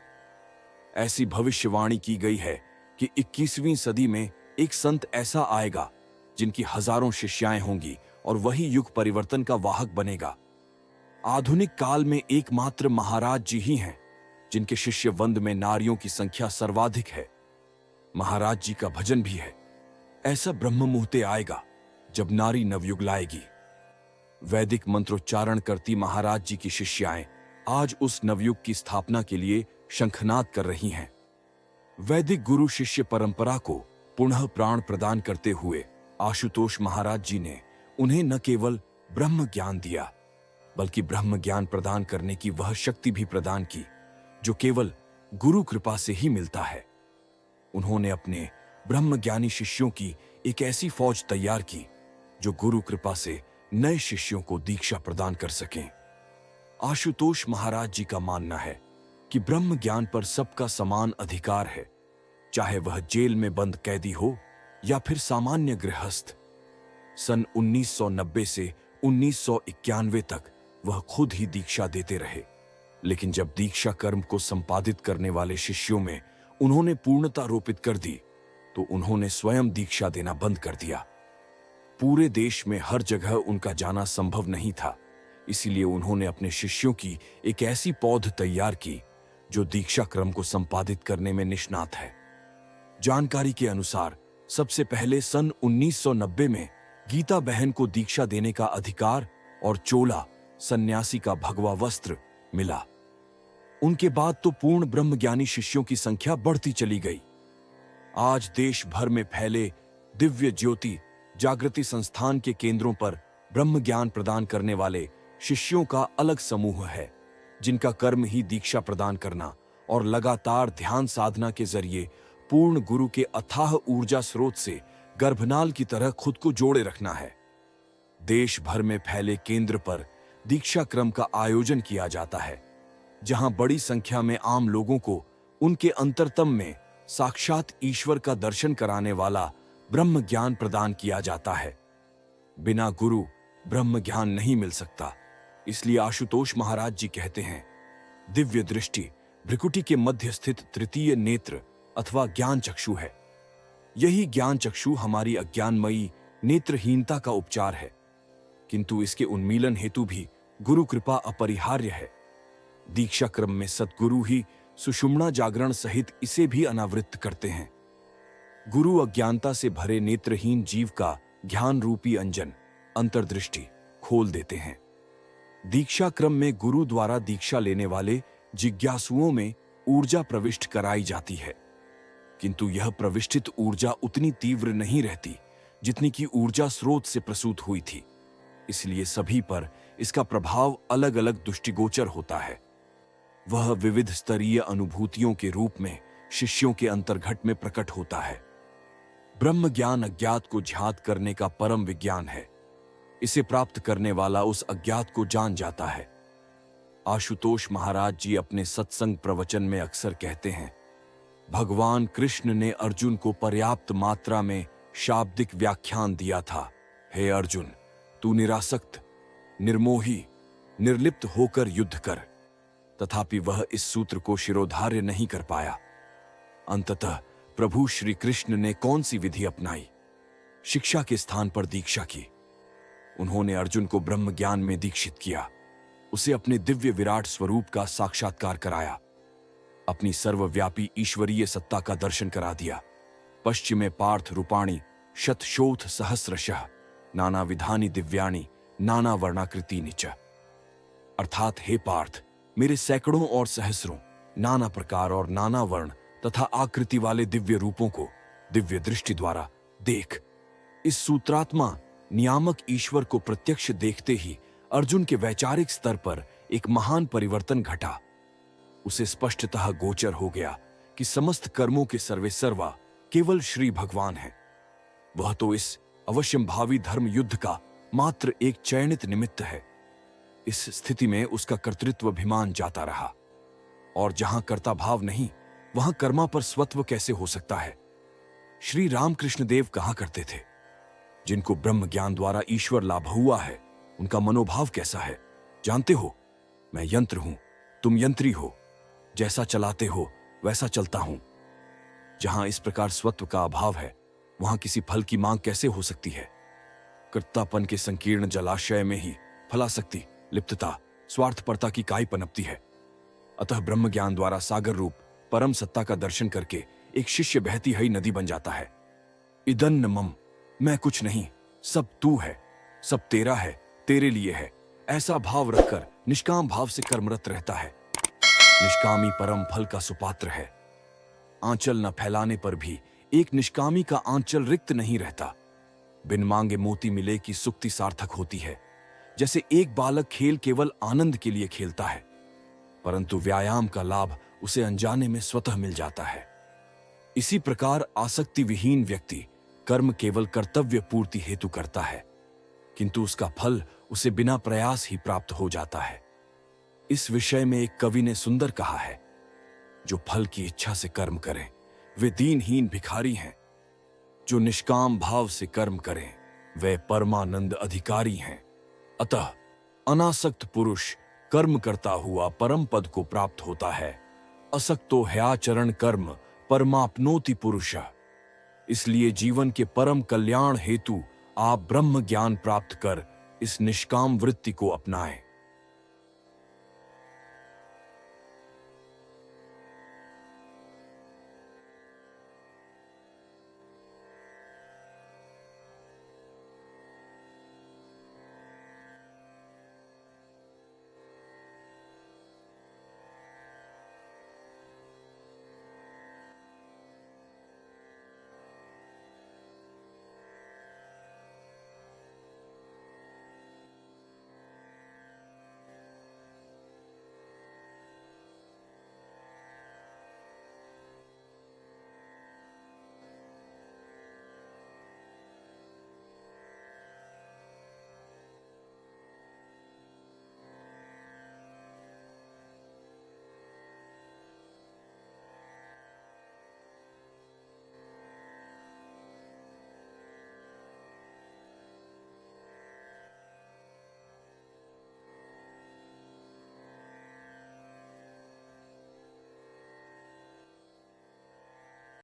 ऐसी भविष्यवाणी की गई है कि 21वीं सदी में एक संत ऐसा आएगा जिनकी हजारों शिष्याएं होंगी और वही युग परिवर्तन का वाहक बनेगा। आधुनिक काल में एकमात्र महाराज जी ही हैं जिनके शिष्य वंद में नारियों की संख्या सर्वाधिक है। महाराज जी का भजन भी है, ऐसा ब्रह्म मुहूर्ते आएगा जब नारी नवयुग लाएगी। वैदिक मंत्रोच्चारण करती महाराज जी की शिष्याएं आज उस नवयुग की स्थापना के लिए शंखनाद कर रही हैं। वैदिक गुरु शिष्य परंपरा को पुनः प्राण प्रदान करते हुए आशुतोष महाराज जी ने उन्हें न केवल ब्रह्म ज्ञान दिया, बल्कि ब्रह्म ज्ञान प्रदान करने की वह शक्ति भी प्रदान की जो केवल गुरु कृपा से ही मिलता है। उन्होंने अपने ब्रह्म ज्ञानी शिष्यों की एक ऐसी फौज तैयार की जो गुरु कृपा से नए शिष्यों को दीक्षा प्रदान कर सकें। आशुतोष महाराज जी का मानना है कि ब्रह्म ज्ञान पर सबका समान अधिकार है, चाहे वह जेल में बंद कैदी हो या फिर सामान्य गृहस्थ। सन 1990 से 1991 तक वह खुद ही दीक्षा देते रहे, लेकिन जब दीक्षा कर्म को संपादित करने वाले शिष्यों में उन्होंने पूर्णता रोपित कर दी तो उन्होंने स्वयं दीक्षा देना बंद कर दिया। पूरे देश में हर जगह उनका जाना संभव नहीं था, इसीलिए उन्होंने अपने शिष्यों की एक ऐसी पौध तैयार की जो दीक्षा क्रम को संपादित करने में निष्णात है। जानकारी के अनुसार सबसे पहले सन 1990 में गीता बहन को दीक्षा देने का अधिकार और चोला, सन्यासी का भगवा वस्त्र मिला। उनके बाद तो पूर्ण ब्रह्मज्ञानी शिष्यों की संख्या बढ़ती चली गई। आज देश भर में फैले दिव्य ज्योति जागृति संस्थान के केंद्रों पर ब्रह्म ज्ञान प्रदान करने वाले शिष्यों का अलग समूह है, जिनका कर्म ही दीक्षा प्रदान करना और लगातार ध्यान साधना के जरिए पूर्ण गुरु के अथाह ऊर्जा स्रोत से गर्भनाल की तरह खुद को जोड़े रखना है। देश भर में फैले केंद्र पर दीक्षा क्रम का आयोजन किया जाता है, जहां बड़ी संख्या में आम लोगों को उनके अंतरतम में साक्षात ईश्वर का दर्शन कराने वाला ब्रह्म ज्ञान प्रदान किया जाता है। बिना गुरु ब्रह्म ज्ञान नहीं मिल सकता, इसलिए आशुतोष महाराज जी कहते हैं, दिव्य दृष्टि भ्रिकुटी के मध्य स्थित तृतीय नेत्र अथवा ज्ञान चक्षु है। यही ज्ञान चक्षु हमारी अज्ञानमयी नेत्रहीनता का उपचार है, किंतु इसके उन्मीलन हेतु भी गुरु कृपा अपरिहार्य है। दीक्षा क्रम में सद्गुरु ही सुषुम्ना जागरण सहित इसे भी अनावृत करते हैं। गुरु अज्ञानता से भरे नेत्रहीन जीव का ज्ञान रूपी अंजन अंतर्दृष्टि खोल देते हैं। दीक्षा क्रम में गुरु द्वारा दीक्षा लेने वाले जिज्ञासुओं में ऊर्जा प्रविष्ट कराई जाती है, किंतु यह प्रविष्टित ऊर्जा उतनी तीव्र नहीं रहती जितनी कि ऊर्जा स्रोत से प्रसूत हुई थी। इसलिए सभी पर इसका प्रभाव अलग अलग दृष्टिगोचर होता है। वह विविध स्तरीय अनुभूतियों के रूप में शिष्यों के अंतर्घट में प्रकट होता है। ब्रह्म ज्ञान अज्ञात को ज्ञात करने का परम विज्ञान है। इसे प्राप्त करने वाला उस अज्ञात को जान जाता है। आशुतोष महाराज जी अपने सत्संग प्रवचन में अक्सर कहते हैं, भगवान कृष्ण ने अर्जुन को पर्याप्त मात्रा में शाब्दिक व्याख्यान दिया था। हे अर्जुन, तू निरासक्त, निर्मोही, निर्लिप्त होकर युद्ध कर। तथापि वह इस सूत्र को शिरोधार्य नहीं कर पाया। अंततः प्रभु श्री कृष्ण ने कौन सी विधि अपनाई? शिक्षा के स्थान पर दीक्षा की। उन्होंने अर्जुन को ब्रह्म ज्ञान में दीक्षित किया, उसे अपने दिव्य विराट स्वरूप का साक्षात्कार कराया, अपनी सर्वव्यापी ईश्वरीय सत्ता का दर्शन करा दिया। पश्चिमे पार्थ रूपाणि शतशोथ सहस्रशः नाना विधानि दिव्यानि नाना वर्णाकृति निच। अर्थात हे पार्थ, मेरे सैकड़ों और सहस्रों नाना प्रकार और नाना वर्ण तथा आकृति वाले दिव्य रूपों को दिव्य दृष्टि द्वारा देख। इस सूत्रात्मा नियामक ईश्वर को प्रत्यक्ष देखते ही अर्जुन के वैचारिक स्तर पर एक महान परिवर्तन घटा। उसे स्पष्टतः गोचर हो गया कि समस्त कर्मों के सर्वेसर्वा केवल श्री भगवान हैं। वह तो इस अवश्यंभावी धर्म युद्ध का मात्र एक चयनित निमित्त है। इस स्थिति में उसका कर्तृत्वाभिमान जाता रहा, और जहां कर्ता भाव नहीं वहां कर्मा पर स्वत्व कैसे हो सकता है। श्री रामकृष्ण देव कहा करते थे, जिनको ब्रह्म ज्ञान द्वारा ईश्वर लाभ हुआ है उनका मनोभाव कैसा है जानते हो? मैं यंत्र हूं, तुम यंत्री हो, जैसा चलाते हो वैसा चलता हूं। जहां इस प्रकार स्वत्व का अभाव है वहां किसी फल की मांग कैसे हो सकती है? कर्तापन के संकीर्ण जलाशय में ही फलासक्ति, लिप्तता, स्वार्थपरता की काई पनपती है। अतः ब्रह्म ज्ञान द्वारा सागर रूप परम सत्ता का दर्शन करके एक शिष्य बहती हुई नदी बन जाता है। इदन्न मम, मैं कुछ नहीं, सब तू है, सब तेरा है, तेरे लिए है, ऐसा भाव रखकर निष्काम भाव से कर्मरत रहता है। निष्कामी परम फल का सुपात्र है। आंचल न फैलाने पर भी एक निष्कामी का आंचल रिक्त नहीं रहता। बिन मांगे मोती मिले की सुक्ति सार्थक होती है। जैसे एक बालक खेल केवल आनंद के लिए खेलता है, परंतु व्यायाम का लाभ उसे अनजाने में स्वतः मिल जाता है। इसी प्रकार आसक्ति विहीन व्यक्ति कर्म केवल कर्तव्य पूर्ति हेतु करता है, किंतु उसका फल उसे बिना प्रयास ही प्राप्त हो जाता है। इस विषय में एक कवि ने सुंदर कहा है, जो फल की इच्छा से कर्म करें वे दीनहीन भिखारी हैं, जो निष्काम भाव से कर्म करें वे परमानंद अधिकारी हैं। अतः अनासक्त पुरुष कर्म करता हुआ परम पद को प्राप्त होता है। असक्तो ह्याचरण कर्म परमाप्नोति पुरुष। इसलिए जीवन के परम कल्याण हेतु आप ब्रह्म ज्ञान प्राप्त कर इस निष्काम वृत्ति को अपनाएं।